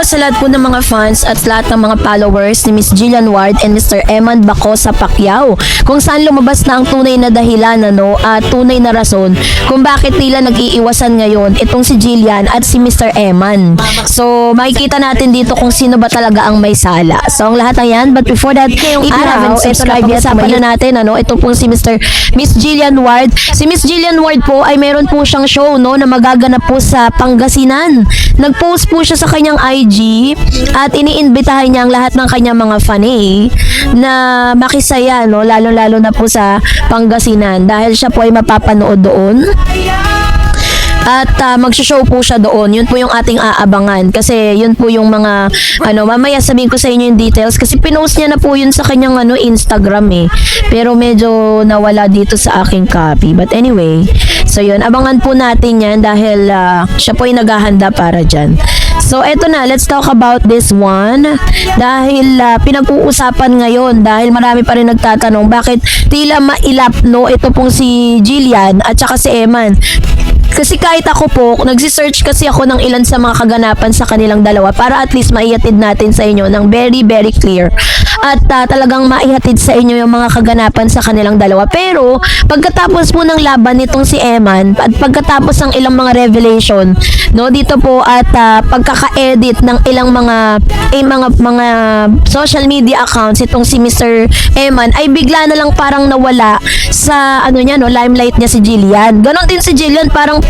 sa lahat po ng mga fans at lahat ng mga followers ni Miss Jillian Ward and Mr. Eman Bacosa Pacquiao, kung saan lumabas na ang tunay na dahilan at tunay na rason kung bakit nila nag-iiwasan ngayon itong si Jillian at si Mr. Eman. So makikita natin dito kung sino ba talaga ang may sala. So ang lahat ng yan, but before that, if you haven't subscribed yet, sabi na natin ito pong si Miss Jillian Ward. Si Miss Jillian Ward po ay meron po siyang show na magaganap po sa Pangasinan. Nag-post po siya sa kanyang IG at iniimbitahan niya ang lahat ng kanyang mga fanay na makisaya, lalo-lalo na po sa Pangasinan dahil siya po ay mapapanood doon. At magsho-show po siya doon. Yun po yung ating aabangan. Kasi yun po yung mga, mamaya sabihin ko sa inyo yung details. Kasi pinost niya na po yun sa kanyang Instagram eh. Pero medyo nawala dito sa aking copy. But anyway, so yun, abangan po natin yan dahil siya po ay naghahanda para dyan. So eto na, let's talk about this one. Dahil pinag-uusapan ngayon, dahil marami pa rin nagtatanong, bakit tila mailap ito pong si Jillian at saka si Eman. Kasi kahit ako po, nagsisearch kasi ako ng ilan sa mga kaganapan sa kanilang dalawa para at least maihatid natin sa inyo ng very very clear at talagang maihatid sa inyo yung mga kaganapan sa kanilang dalawa. Pero pagkatapos po ng laban nitong si Eman at pagkatapos ng ilang mga revelation dito po at pagkaka-edit ng ilang mga social media accounts itong si Mr. Eman ay bigla na lang parang nawala sa limelight niya si Jillian. Ganon din si Jillian, parang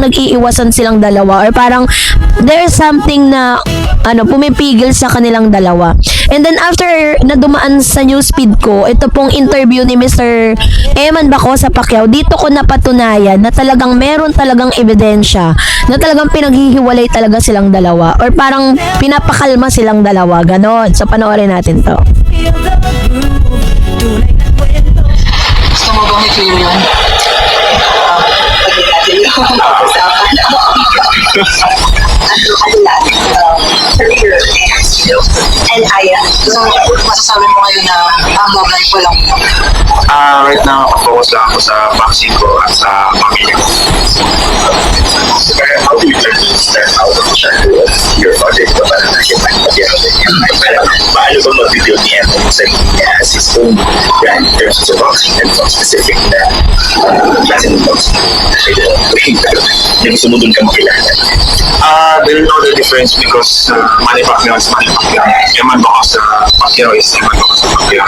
nag-iiwasan silang dalawa or parang there's something na pumipigil sa kanilang dalawa. And then after na dumaan sa newsfeed ko, ito pong interview ni Mr. Eman Bacosa Pacquiao, dito ko napatunayan na talagang meron talagang ebidensya na talagang pinaghihiwalay talaga silang dalawa or parang pinapakalma silang dalawa, ganon. So panoorin natin to. Gusto mo bang i-clear yun? And masasabi mo ngayon na ang babay ko lang mo? Right now, focus lang ako sa vaccine ko at sa pamilya ko. How do you turn stress out of your project ko para nakita paano ba mag-build niya sa his own brand in terms of vaccine and for specific na klase ng vaccine? Yung sumudon ka makilala. They'll know the difference because Manny Pacquiao is Manny Pacquiao. Eman Bacosa Pacquiao is Eman Bacosa Pacquiao.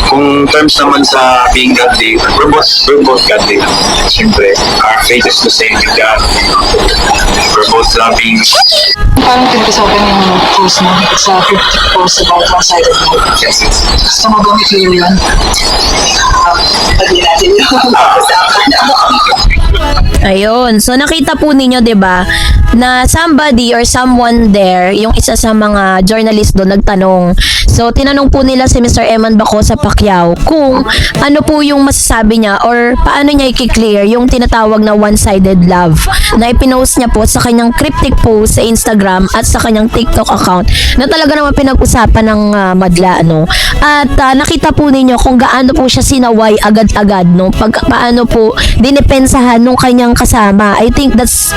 Kung terms naman sa being godly, we're both godly. Siyempre, our faith is the same with God. We're both loving. Paano pinag-usapan yung post mo sa 50 post about one-sided love? Yes. Gusto mo bang i-clear yun? Pwede natin yung usapan. Ayun. So nakita po ninyo, 'di ba, na somebody or someone there, yung isa sa mga journalist doon nagtanong. So tinanong po nila si Mr. Eman Bacosa Pacquiao kung ano po yung masasabi niya or paano niya i-clear yung tinatawag na one-sided love na ipinost niya po sa kanyang cryptic post sa Instagram at sa kanyang TikTok account na talaga naman pinag-usapan ng madla At nakita po ninyo kung gaano po siya sinaway agad-agad paano po dinipensahan nung kanyang kasama. I think that's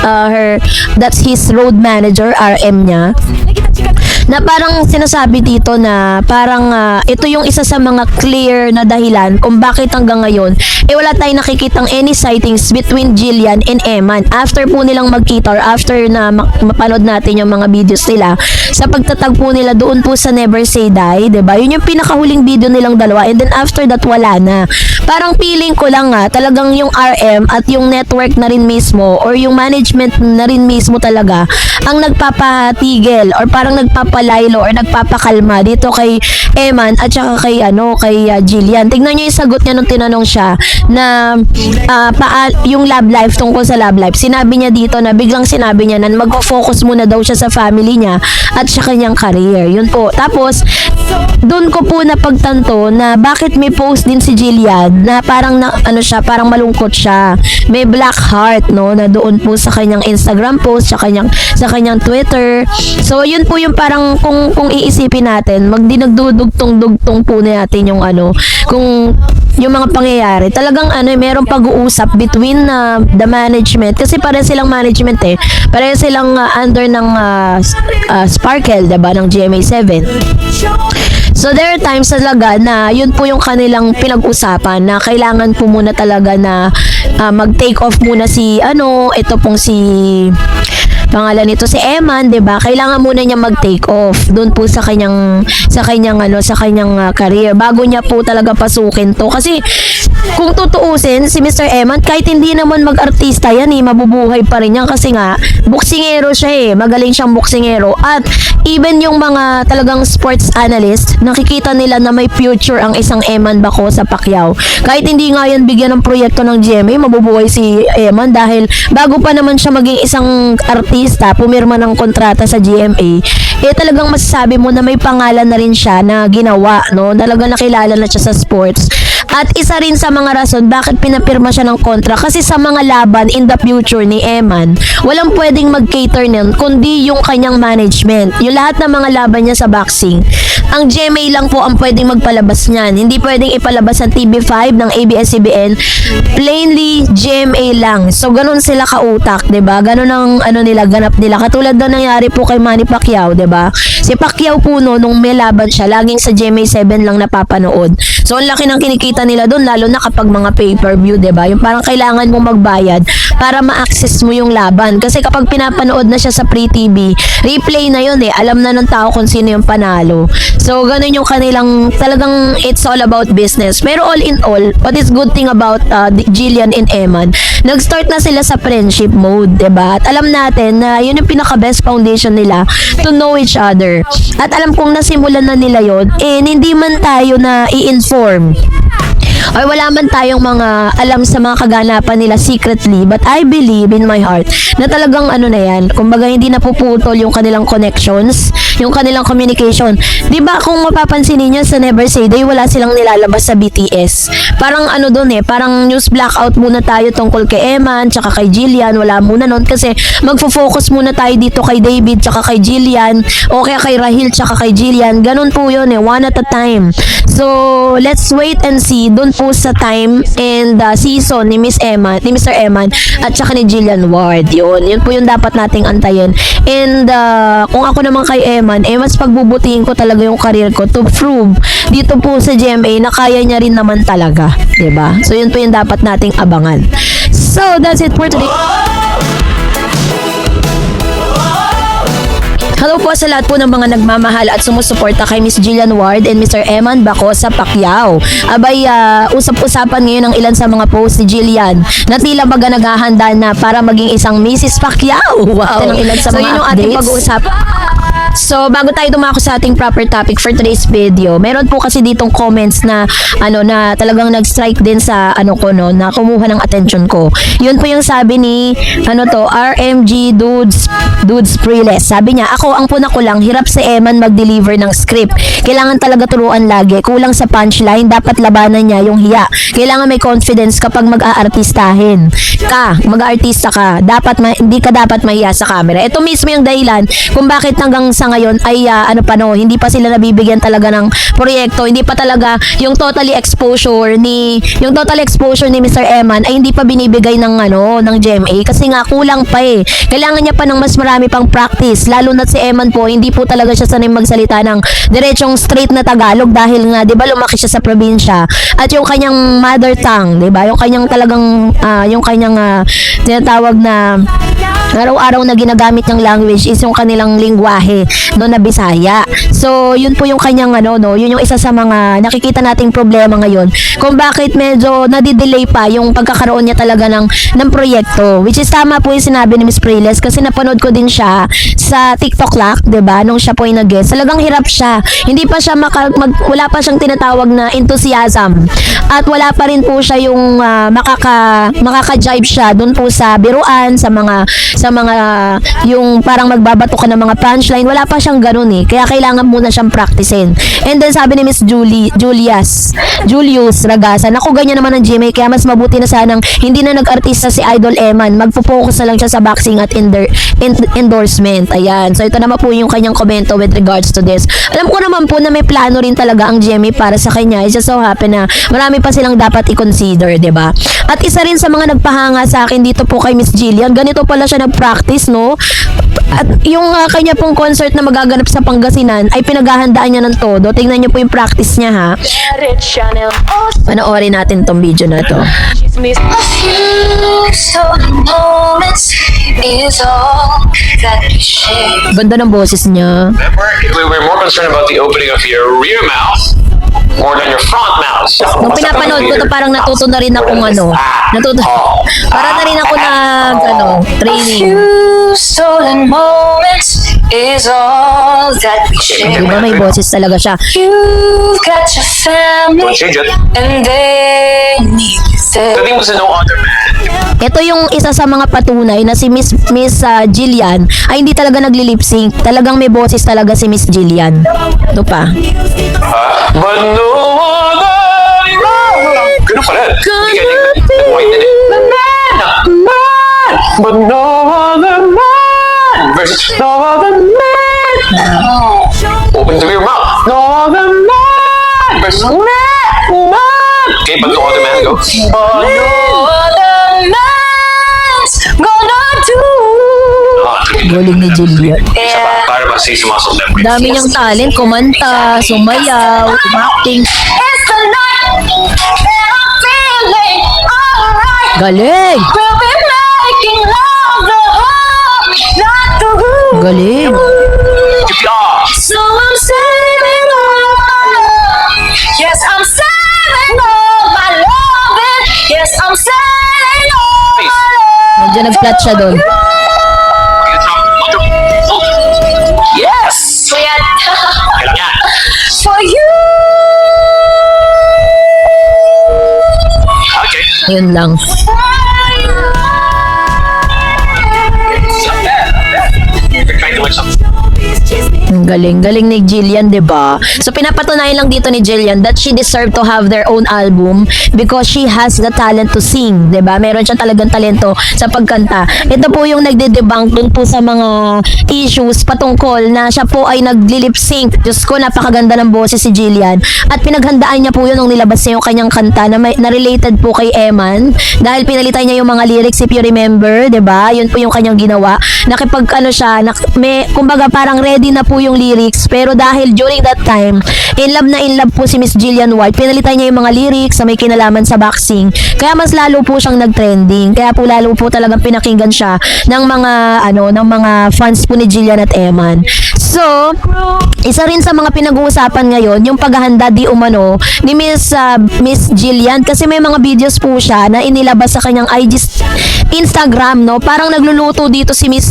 his road manager, RM niya. Na parang sinasabi dito na parang ito yung isa sa mga clear na dahilan kung bakit hanggang ngayon wala tayong nakikitang any sightings between Jillian and Eman after po nilang magkita or after na mapanood natin yung mga videos nila sa pagtatagpo nila doon po sa Never Say Die, diba? Yun yung pinakahuling video nilang dalawa and then after that wala na. Parang feeling ko lang talagang yung RM at yung network na rin mismo or yung management na rin mismo talaga ang nagpapatigil or parang nagpapalaylo or nagpapakalma dito kay Eman at saka kay Jillian. Tignan niyo yung sagot niya nung tinanong siya na yung love life, tungkol sa love life. Sinabi niya dito na biglang sinabi niya na mag-focus muna daw siya sa family niya at sa kanyang career. Yun po. Tapos doon ko po napagtanto na bakit may post din si Jillian na parang parang malungkot siya. May black heart na doon po sa kanyang Instagram post, sa kanyang Twitter. So yun po yung parang kung iisipin natin, magdinagdudugtong-dugtong po natin yung kung yung mga pangyayari, talagang merong pag-uusap between the management, kasi pareho silang management pareho silang under ng Sparkle, diba, ng GMA7. So there are times talaga na yun po yung kanilang pinag-usapan, na kailangan po muna talaga na mag-take off muna ito pong si pangalan nito si Eman, 'di ba? Kailangan muna niya mag-take off doon po sa kanyang career bago niya po talaga pasukin 'to. Kasi kung tutuusin si Mr. Eman, kahit hindi naman mag-artista yan mabubuhay pa rin yan, kasi nga boksingero siya magaling siyang boksingero. At even yung mga talagang sports analyst, nakikita nila na may future ang isang Eman Baco sa Pacquiao. Kahit hindi nga yan bigyan ng proyekto ng GMA, mabubuhay si Eman dahil bago pa naman siya maging isang artista, pumirma ng kontrata sa GMA, talagang masasabi mo na may pangalan na rin siya na ginawa, no? Talagang nakilala na siya sa sports. At isa rin sa mga rason bakit pinapirma siya ng kontra, kasi sa mga laban in the future ni Eman, walang pwedeng mag-cater nun kundi yung kanyang management. Yung lahat ng mga laban niya sa boxing, ang GMA lang po ang pwedeng magpalabas niyan. Hindi pwedeng ipalabas ng TV5, ng ABS-CBN. Plainly, GMA lang. So, ganun sila kautak, 'di ba? Ganun ang nila, ganap nila. Katulad na nangyari po kay Manny Pacquiao, 'di ba? Si Pacquiao po nung may laban siya, laging sa GMA7 lang napapanood. So, ang laki ng kinikita nila doon, lalo na kapag mga pay-per-view, 'di ba? Yung parang kailangan mong magbayad para ma-access mo yung laban. Kasi kapag pinapanood na siya sa Free TV, replay na yun alam na ng tao kung sino yung panalo. So, ganun yung kanilang, talagang it's all about business. Pero all in all, what is good thing about Jillian and Eman, nag-start na sila sa friendship mode, 'di ba? At alam natin na yun yung pinaka-best foundation nila to know each other. At alam kong nasimulan na nila yun, hindi man tayo na i-inform or wala man tayong mga alam sa mga kaganapan nila secretly, but I believe in my heart na talagang na yan, kumbaga hindi napuputol yung kanilang connections, yung kanilang communication. Di ba kung mapapansin niyo sa Never Say Die, wala silang nilalabas sa BTS. Parang doon parang news blackout muna tayo tungkol kay Eman tsaka kay Jillian, wala muna nun kasi magfo-focus muna tayo dito kay David tsaka kay Jillian, o kaya kay Rahil tsaka kay Jillian. Ganun po yun one at a time. So let's wait and see doon po sa time and season ni Mr. Eman at saka ni Jillian Ward. Yun po yung dapat nating antayin. And kung ako naman kay Eman, mas pagbubutihin ko talaga yung career ko to prove dito po sa GMA na kaya niya rin naman talaga, 'di ba? So yun po yung dapat nating abangan. So that's it for today. Hello po sa lahat po ng mga nagmamahal at sumusuporta kay Miss Jillian Ward and Mr. Eman Baco sa Pacquiao. Abay, usap-usapan ngayon ang ilan sa mga posts ni Jillian na tila baga naghahanda na para maging isang Mrs. Pacquiao. Wow! Ilan sa mga yun yung ating pag-uusap. So, bago tayo dumako sa ating proper topic for today's video, meron po kasi ditong comments na na talagang nag-strike din sa na kumuha ng attention ko. Yun po yung sabi ni RMG Dudes Priles. Sabi niya, ako ang puna ko lang, hirap si Eman mag-deliver ng script. Kailangan talaga turuan lagi. Kulang sa punchline, dapat labanan niya yung hiya. Kailangan may confidence kapag mag-aartistahin mag-aartista ka. Hindi ka dapat mahiya sa camera. Ito mismo yung dahilan kung bakit hanggang sa ngayon ay hindi pa sila nabibigyan talaga ng proyekto. Hindi pa talaga yung total exposure ni Mr. Eman ay hindi pa binibigay ng GMA kasi nga kulang pa Kailangan niya pa ng mas marami pang practice, lalo na si Eman po, hindi po talaga siya sanay magsalita ng diretsong straight na Tagalog dahil nga 'di ba lumaki siya sa probinsya at yung kanyang mother tongue, 'di ba? Yung kanyang talagang tinatawag na araw-araw na ginagamit ng language is yung kanilang lingwahe na Bisaya. So, yun po yung kanyang yun yung isa sa mga nakikita nating problema ngayon kung bakit medyo nadidelay pa yung pagkakaroon niya talaga ng proyekto. Which is tama po yung sinabi ni Miss Priles kasi napanood ko din siya sa TikTok Lock, 'di ba? Nung siya po yung nag-guest. Talagang hirap siya. Hindi pa siya wala pa siyang tinatawag na enthusiasm. At wala pa rin po siya yung makaka-jive siya doon po sa biruan, sa sa mga, yung parang magbabato ka ng mga punchline. Wala pa siyang ganun eh. Kaya kailangan muna siyang practicein. And then sabi ni Miss Julius Ragasan, ako ganyan naman ang GMA, kaya mas mabuti na sanang hindi na nag-artista si Idol Eman. Magpo-focus na lang siya sa boxing at endorsement. Ayan. So ito naman po yung kanyang komento with regards to this. Alam ko naman po na may plano rin talaga ang GMA para sa kanya. It's just so happen na marami pa silang dapat i-consider, 'di ba? At isa rin sa mga nagpahanga sa akin dito po kay Miss Jillian, ganito pala siya nag-practice, no? At yung kanya pong concert na magaganap sa Pangasinan ay pinaghahandaan niya ng todo. Tingnan niyo po yung practice niya, ha? Panoorin natin tong video na to. Ganda ng boses niya. We were more concerned about the opening of your rear mouth more than your front mouth. Nung pinapanood ko to, parang natuto na rin akong para na rin ako training. Stolen moments is all that we share. Diba may boses talaga siya. You've got your Don't family change it. and they need you there. Sabi mo sa no other man. Ito yung isa sa mga patunay na si Miss Jillian ay hindi talaga nagli-lip sync. Talagang may boses talaga si Miss Jillian. Ito pa. But no other man. Ganun pala. Hindi ka white din eh. But no other man. Versus no other man. Open the rear mouth. No other man. Versus man. Okay, but no other man. Go. But no Other man's gonna do. Galing ni Jillian. Isa pa, para ba sa muscle memory. Dami niyang talent, kumanta, sumayaw, acting. It's the night that I'm feeling alright. Galing! We'll be making love the whole night through. Galing! So I'm saving all my love. Yes, I'm saving all my love. Yes, I'm saving all my love. Medyo nag-flat siya doon. Yes! Kuya, Kailang yan. for you. Okay. Yun lang. You're trying to win something. Ang galing ni Jillian, 'di ba? So pinapatunayan lang dito ni Jillian that she deserved to have their own album because she has the talent to sing, 'di ba? Meron siyang talagang talento sa pagkanta. Ito po yung nagde-debunk dun po sa mga issues patungkol na siya po ay nagli-lip sync. Diyos ko, napakaganda ng boses si Jillian. At pinaghandaan niya po yun nung nilabas niya yung kanyang kanta na related po kay Eman dahil pinalitan niya yung mga lyrics, if you remember, 'di ba? Yun po yung kanyang ginawa. Nakipag siya, kumbaga parang ready na po yung lyrics, pero dahil during that time, in love po si Miss Jillian White, pinalitan niya yung mga lyrics na may kinalaman sa boxing. Kaya mas lalo po siyang nag-trending. Kaya po lalo po talagang pinakinggan siya ng mga fans po ni Jillian at Eman. So, isa rin sa mga pinag-uusapan ngayon, yung paghahanda di umano ni Miss Jillian, kasi may mga videos po siya na inilabas sa kanyang Instagram, no? Parang nagluluto dito si Miss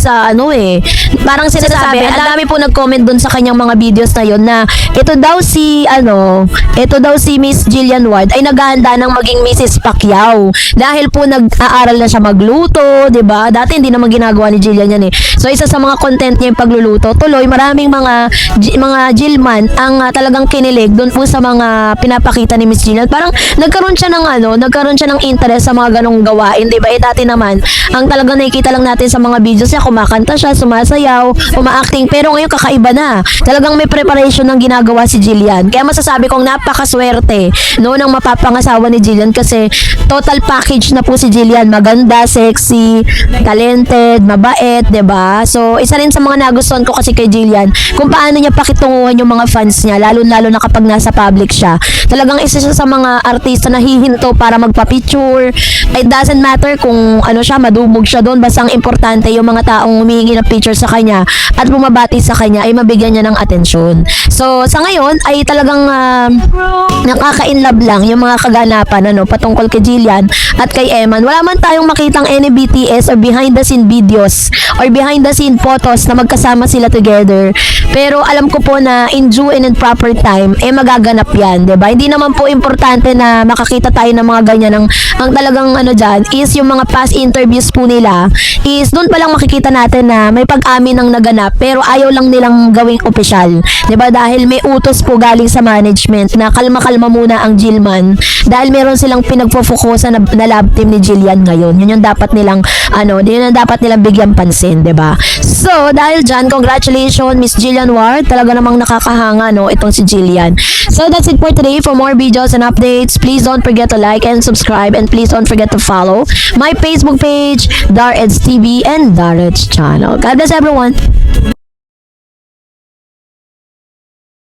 parang sinasabi, ang dami po nag-comment dun sa kanyang mga videos na yun na ito daw si Miss Jillian Ward ay naghahanda ng maging Mrs. Pacquiao dahil po nag-aaral na siya magluto, 'di ba? Dati hindi naman ginagawa ni Jillian yan eh. So isa sa mga content niya yung pagluluto. Tuloy maraming mga Jillman ang talagang kinilig doon po sa mga pinapakita ni Miss Jillian. Parang nagkaroon siya ng interest sa mga ganong gawain, 'di ba? Dati naman ang talagang nakikita lang natin sa mga videos niya, kumakanta siya, sumasayaw, uma-acting, pero ngayon kakaiba na. Talagang may preparation ng ginagawa si Jillian. Kaya masasabi kong napakaswerte nang mapapangasawa ni Jillian kasi total package na po si Jillian. Maganda, sexy, talented, mabait, 'di ba? So, isa rin sa mga nagustuhan ko kasi kay Jillian kung paano niya pakitunguhan yung mga fans niya, lalo na kapag nasa public siya. Talagang isa siya sa mga artista na hihinto para magpa-picture. It doesn't matter kung madumog siya doon, basta ang importante yung mga taong humihingi ng picture sa kanya at bumabati sa kanya ay mabigyan niya ng atensyon. So, sa ngayon ay talagang nakaka-inlove lang yung mga kaganapan patungkol kay Jillian at kay Eman. Wala man tayong makitang any BTS or behind the scene videos or behind the scene photos na magkasama sila together. future. Pero alam ko po na in due and in proper time, magaganap yan, 'di ba? Hindi naman po importante na makakita tayo ng mga ganyan. Ang talagang dyan is yung mga past interviews po nila is doon pa lang makikita natin na may pag-amin ng naganap pero ayaw lang nilang gawing opisyal. 'Di ba? Dahil may utos po galing sa management na kalma-kalma muna ang Jillman dahil meron silang pinagpo-focusan na lab team ni Jillian ngayon. Yun yung dapat nilang yun yung dapat nilang bigyan pansin, 'di ba? So, dahil dyan, congratulations Miss Jillian Ward. Talaga namang nakakahanga itong si Jillian. So, that's it for today. For more videos and updates, please don't forget to like and subscribe, and please don't forget to follow my Facebook page, Dareds TV and Dareds Channel. God bless everyone.